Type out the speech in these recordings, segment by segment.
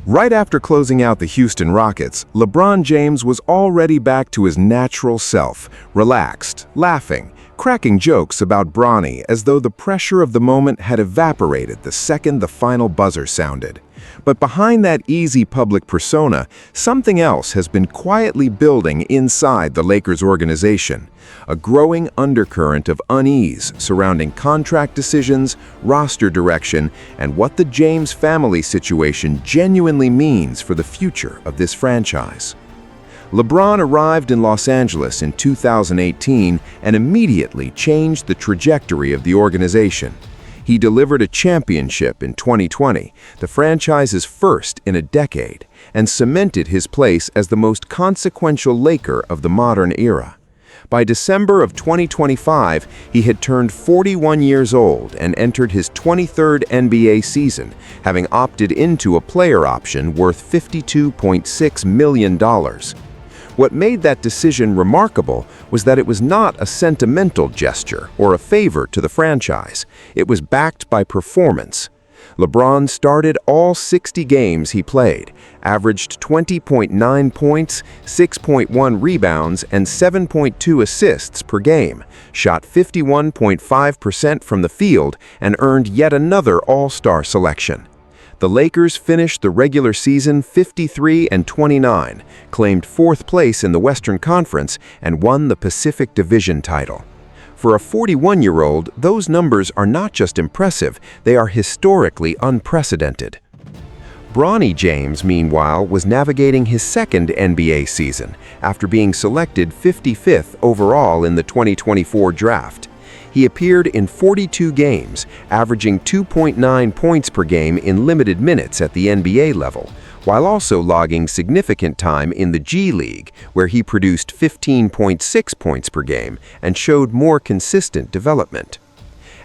Right after closing out the Houston Rockets, LeBron James was already back to his natural self, relaxed, laughing, cracking jokes about Bronny as though the pressure of the moment had evaporated the second the final buzzer sounded. But behind that easy public persona, something else has been quietly building inside the Lakers organization. A growing undercurrent of unease surrounding contract decisions, roster direction, and what the James family situation genuinely means for the future of this franchise. LeBron arrived in Los Angeles in 2018 and immediately changed the trajectory of the organization. He delivered a championship in 2020, the franchise's first in a decade, and cemented his place as the most consequential Laker of the modern era. By December of 2025, he had turned 41 years old and entered his 23rd NBA season, having opted into a player option worth $52.6 million. What made that decision remarkable was that it was not a sentimental gesture or a favor to the franchise. It was backed by performance. LeBron started all 60 games he played, averaged 20.9 points, 6.1 rebounds, and 7.2 assists per game, shot 51.5% from the field, and earned yet another All-Star selection. The Lakers finished the regular season 53-29, claimed fourth place in the Western Conference, and won the Pacific Division title. For a 41-year-old, those numbers are not just impressive, they are historically unprecedented. Bronny James, meanwhile, was navigating his second NBA season after being selected 55th overall in the 2024 draft. He appeared in 42 games, averaging 2.9 points per game in limited minutes at the NBA level, while also logging significant time in the G League, where he produced 15.6 points per game and showed more consistent development.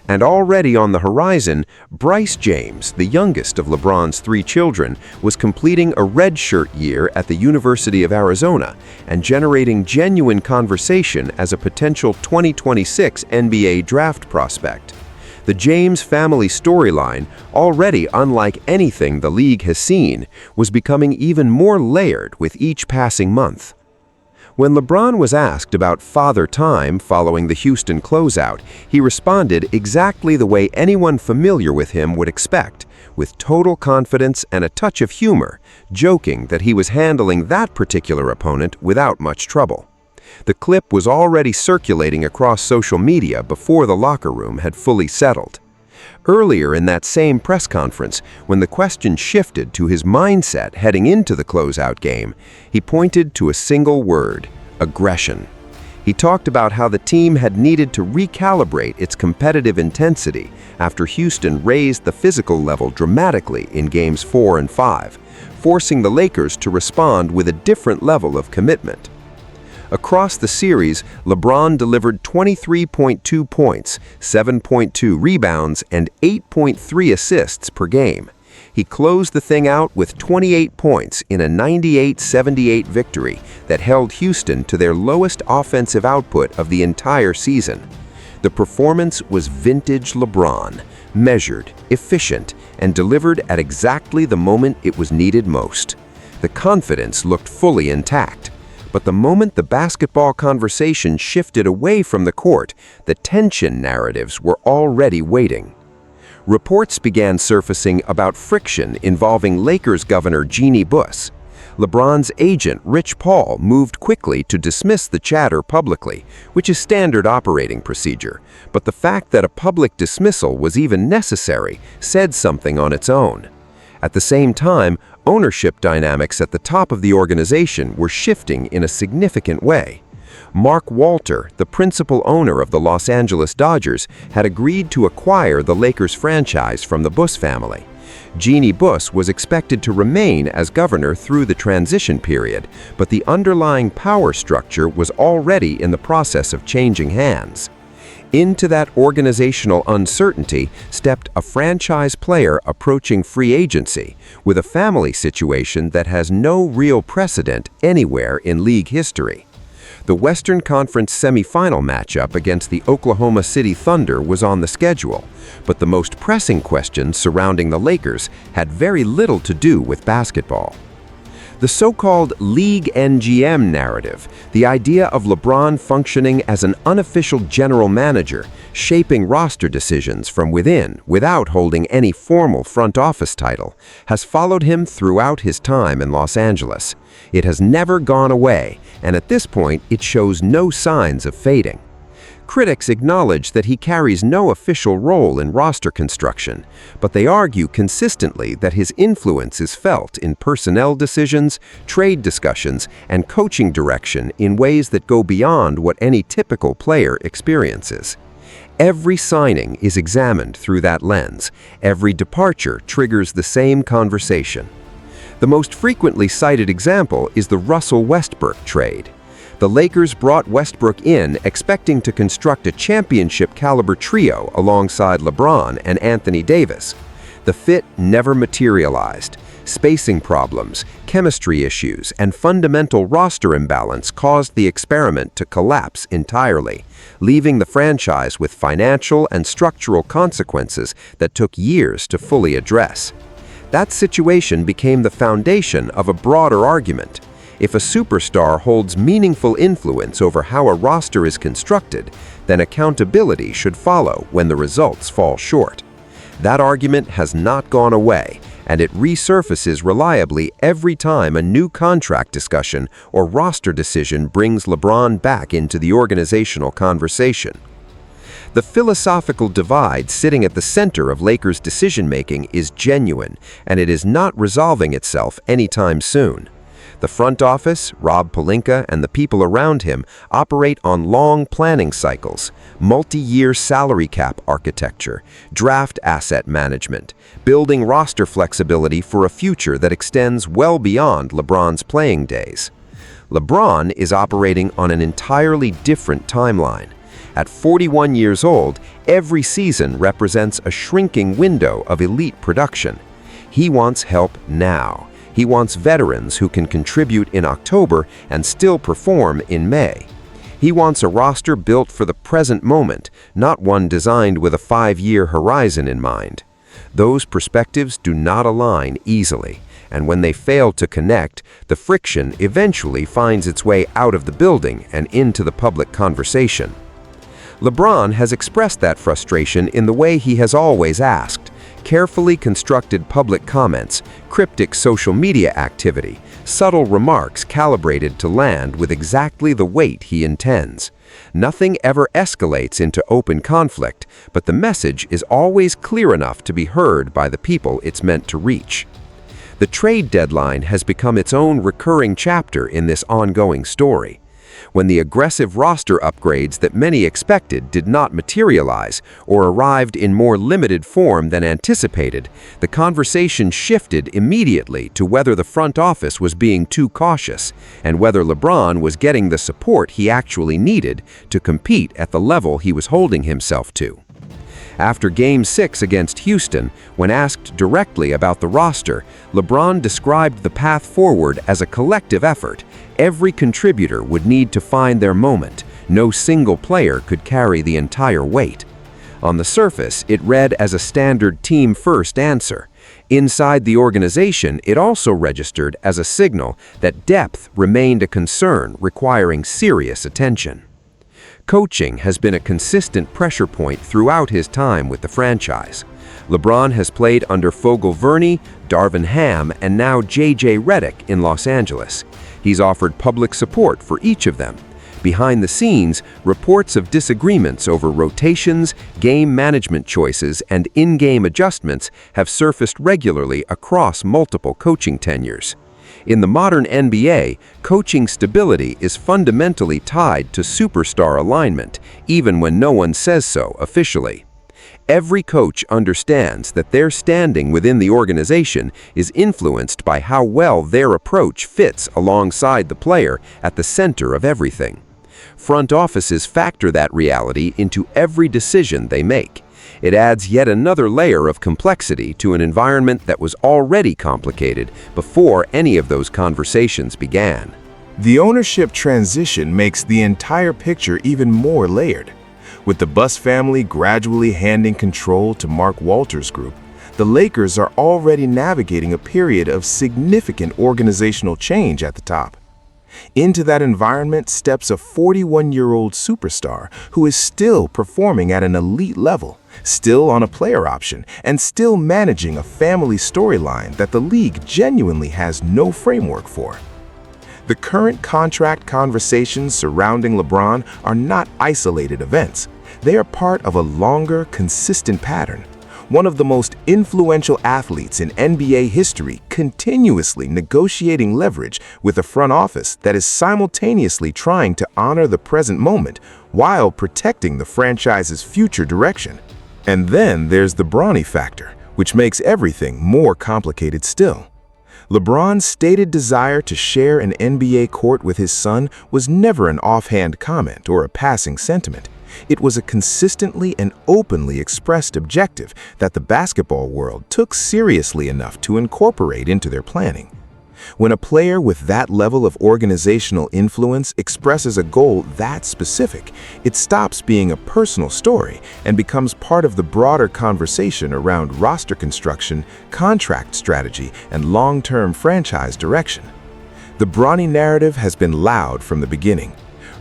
And already on the horizon, Bryce James, the youngest of LeBron's three children, was completing a redshirt year at the University of Arizona and generating genuine conversation as a potential 2026 NBA draft prospect. The James family storyline, already unlike anything the league has seen, was becoming even more layered with each passing month. When LeBron was asked about father time following the Houston closeout, he responded exactly the way anyone familiar with him would expect, with total confidence and a touch of humor, joking that he was handling that particular opponent without much trouble. The clip was already circulating across social media before the locker room had fully settled. Earlier in that same press conference, when the question shifted to his mindset heading into the closeout game, he pointed to a single word: aggression. He talked about how the team had needed to recalibrate its competitive intensity after Houston raised the physical level dramatically in Games 4 and 5, forcing the Lakers to respond with a different level of commitment. Across the series, LeBron delivered 23.2 points, 7.2 rebounds, and 8.3 assists per game. He closed the thing out with 28 points in a 98-78 victory that held Houston to their lowest offensive output of the entire season. The performance was vintage LeBron, measured, efficient, and delivered at exactly the moment it was needed most. The confidence looked fully intact. But the moment the basketball conversation shifted away from the court, the tension narratives were already waiting. Reports began surfacing about friction involving Lakers governor Jeannie Buss. LeBron's agent, Rich Paul, moved quickly to dismiss the chatter publicly, which is standard operating procedure. But the fact that a public dismissal was even necessary said something on its own. At the same time, ownership dynamics at the top of the organization were shifting in a significant way. Mark Walter, the principal owner of the Los Angeles Dodgers, had agreed to acquire the Lakers franchise from the Buss family. Jeannie Buss was expected to remain as governor through the transition period, but the underlying power structure was already in the process of changing hands. Into that organizational uncertainty stepped a franchise player approaching free agency, with a family situation that has no real precedent anywhere in league history. The Western Conference semifinal matchup against the Oklahoma City Thunder was on the schedule, but the most pressing questions surrounding the Lakers had very little to do with basketball. The so-called League NGM narrative, the idea of LeBron functioning as an unofficial general manager, shaping roster decisions from within without holding any formal front office title, has followed him throughout his time in Los Angeles. It has never gone away, and at this point it shows no signs of fading. Critics acknowledge that he carries no official role in roster construction, but they argue consistently that his influence is felt in personnel decisions, trade discussions, and coaching direction in ways that go beyond what any typical player experiences. Every signing is examined through that lens. Every departure triggers the same conversation. The most frequently cited example is the Russell Westbrook trade. The Lakers brought Westbrook in expecting to construct a championship-caliber trio alongside LeBron and Anthony Davis. The fit never materialized. Spacing problems, chemistry issues, and fundamental roster imbalance caused the experiment to collapse entirely, leaving the franchise with financial and structural consequences that took years to fully address. That situation became the foundation of a broader argument. If a superstar holds meaningful influence over how a roster is constructed, then accountability should follow when the results fall short. That argument has not gone away, and it resurfaces reliably every time a new contract discussion or roster decision brings LeBron back into the organizational conversation. The philosophical divide sitting at the center of Lakers' decision-making is genuine, and it is not resolving itself anytime soon. The front office, Rob Pelinka, and the people around him operate on long planning cycles, multi-year salary cap architecture, draft asset management, building roster flexibility for a future that extends well beyond LeBron's playing days. LeBron is operating on an entirely different timeline. At 41 years old, every season represents a shrinking window of elite production. He wants help now. He wants veterans who can contribute in October and still perform in May. He wants a roster built for the present moment, not one designed with a 5-year horizon in mind. Those perspectives do not align easily, and when they fail to connect, the friction eventually finds its way out of the building and into the public conversation. LeBron has expressed that frustration in the way he has always asked: carefully constructed public comments, cryptic social media activity, subtle remarks calibrated to land with exactly the weight he intends. Nothing ever escalates into open conflict, but the message is always clear enough to be heard by the people it's meant to reach. The trade deadline has become its own recurring chapter in this ongoing story. When the aggressive roster upgrades that many expected did not materialize or arrived in more limited form than anticipated, the conversation shifted immediately to whether the front office was being too cautious and whether LeBron was getting the support he actually needed to compete at the level he was holding himself to. After Game 6 against Houston, when asked directly about the roster, LeBron described the path forward as a collective effort. Every contributor would need to find their moment. No single player could carry the entire weight. On the surface, it read as a standard team-first answer. Inside the organization, it also registered as a signal that depth remained a concern requiring serious attention. Coaching has been a consistent pressure point throughout his time with the franchise. LeBron has played under Vogel-Verney, Darvin Ham, and now J.J. Redick in Los Angeles. He's offered public support for each of them. Behind the scenes, reports of disagreements over rotations, game management choices, and in-game adjustments have surfaced regularly across multiple coaching tenures. In the modern NBA, coaching stability is fundamentally tied to superstar alignment, even when no one says so officially. Every coach understands that their standing within the organization is influenced by how well their approach fits alongside the player at the center of everything. Front offices factor that reality into every decision they make. It adds yet another layer of complexity to an environment that was already complicated before any of those conversations began. The ownership transition makes the entire picture even more layered. With the Buss family gradually handing control to Mark Walters' group, the Lakers are already navigating a period of significant organizational change at the top. Into that environment steps a 41-year-old superstar who is still performing at an elite level, still on a player option, and still managing a family storyline that the league genuinely has no framework for. The current contract conversations surrounding LeBron are not isolated events. They are part of a longer, consistent pattern. One of the most influential athletes in NBA history continuously negotiating leverage with a front office that is simultaneously trying to honor the present moment while protecting the franchise's future direction. And then there's the Bronny factor, which makes everything more complicated still. LeBron's stated desire to share an NBA court with his son was never an offhand comment or a passing sentiment. It was a consistently and openly expressed objective that the basketball world took seriously enough to incorporate into their planning. When a player with that level of organizational influence expresses a goal that specific, it stops being a personal story and becomes part of the broader conversation around roster construction, contract strategy, and long-term franchise direction. The Bronny narrative has been loud from the beginning.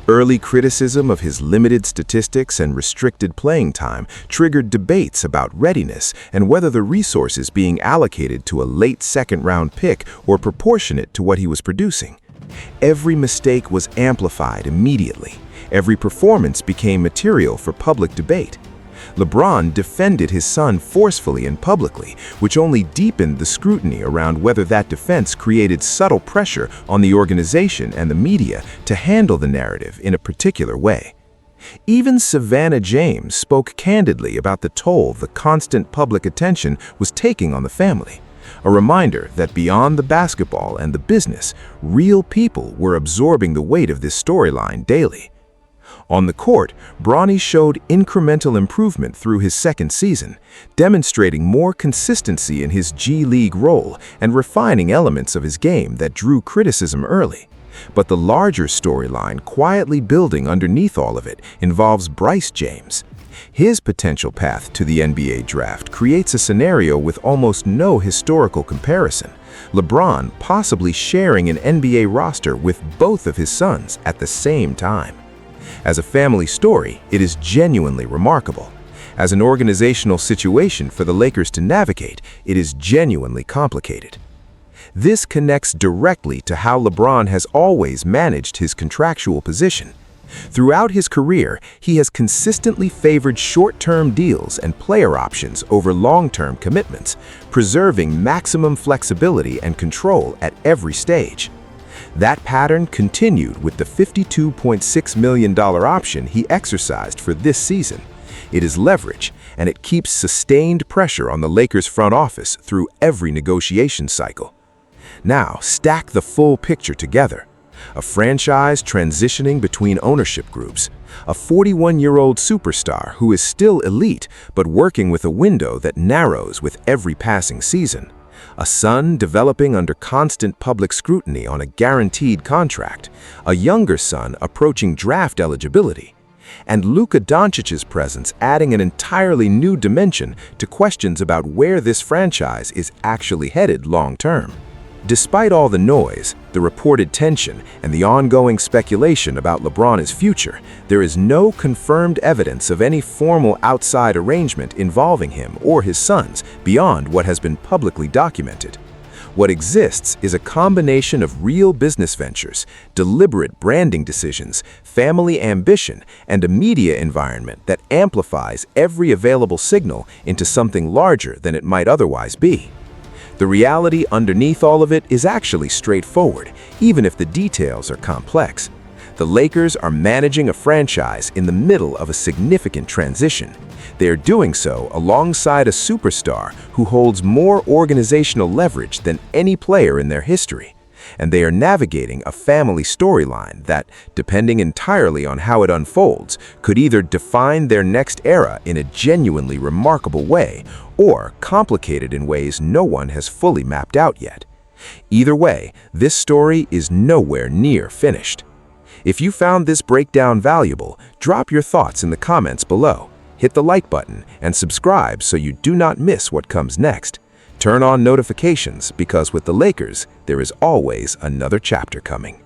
Early criticism of his limited statistics and restricted playing time triggered debates about readiness and whether the resources being allocated to a late second-round pick were proportionate to what he was producing. Every mistake was amplified immediately. Every performance became material for public debate. LeBron defended his son forcefully and publicly, which only deepened the scrutiny around whether that defense created subtle pressure on the organization and the media to handle the narrative in a particular way. Even Savannah James spoke candidly about the toll the constant public attention was taking on the family, a reminder that beyond the basketball and the business, real people were absorbing the weight of this storyline daily. On the court, Bronny showed incremental improvement through his second season, demonstrating more consistency in his G League role and refining elements of his game that drew criticism early. But the larger storyline quietly building underneath all of it involves Bryce James. His potential path to the NBA draft creates a scenario with almost no historical comparison. LeBron possibly sharing an NBA roster with both of his sons at the same time. As a family story, it is genuinely remarkable. As an organizational situation for the Lakers to navigate, it is genuinely complicated. This connects directly to how LeBron has always managed his contractual position. Throughout his career, he has consistently favored short-term deals and player options over long-term commitments, preserving maximum flexibility and control at every stage. That pattern continued with the $52.6 million option he exercised for this season. It is leverage, and it keeps sustained pressure on the Lakers' front office through every negotiation cycle. Now, stack the full picture together. A franchise transitioning between ownership groups, a 41-year-old superstar who is still elite but working with a window that narrows with every passing season, a son developing under constant public scrutiny on a guaranteed contract, a younger son approaching draft eligibility, and Luka Doncic's presence adding an entirely new dimension to questions about where this franchise is actually headed long-term. Despite all the noise, the reported tension, and the ongoing speculation about LeBron's future, there is no confirmed evidence of any formal outside arrangement involving him or his sons beyond what has been publicly documented. What exists is a combination of real business ventures, deliberate branding decisions, family ambition, and a media environment that amplifies every available signal into something larger than it might otherwise be. The reality underneath all of it is actually straightforward, even if the details are complex. The Lakers are managing a franchise in the middle of a significant transition. They are doing so alongside a superstar who holds more organizational leverage than any player in their history. And they are navigating a family storyline that, depending entirely on how it unfolds, could either define their next era in a genuinely remarkable way or complicate it in ways no one has fully mapped out yet. Either way, this story is nowhere near finished. If you found this breakdown valuable, drop your thoughts in the comments below. Hit the like button and subscribe so you do not miss what comes next. Turn on notifications because with the Lakers, there is always another chapter coming.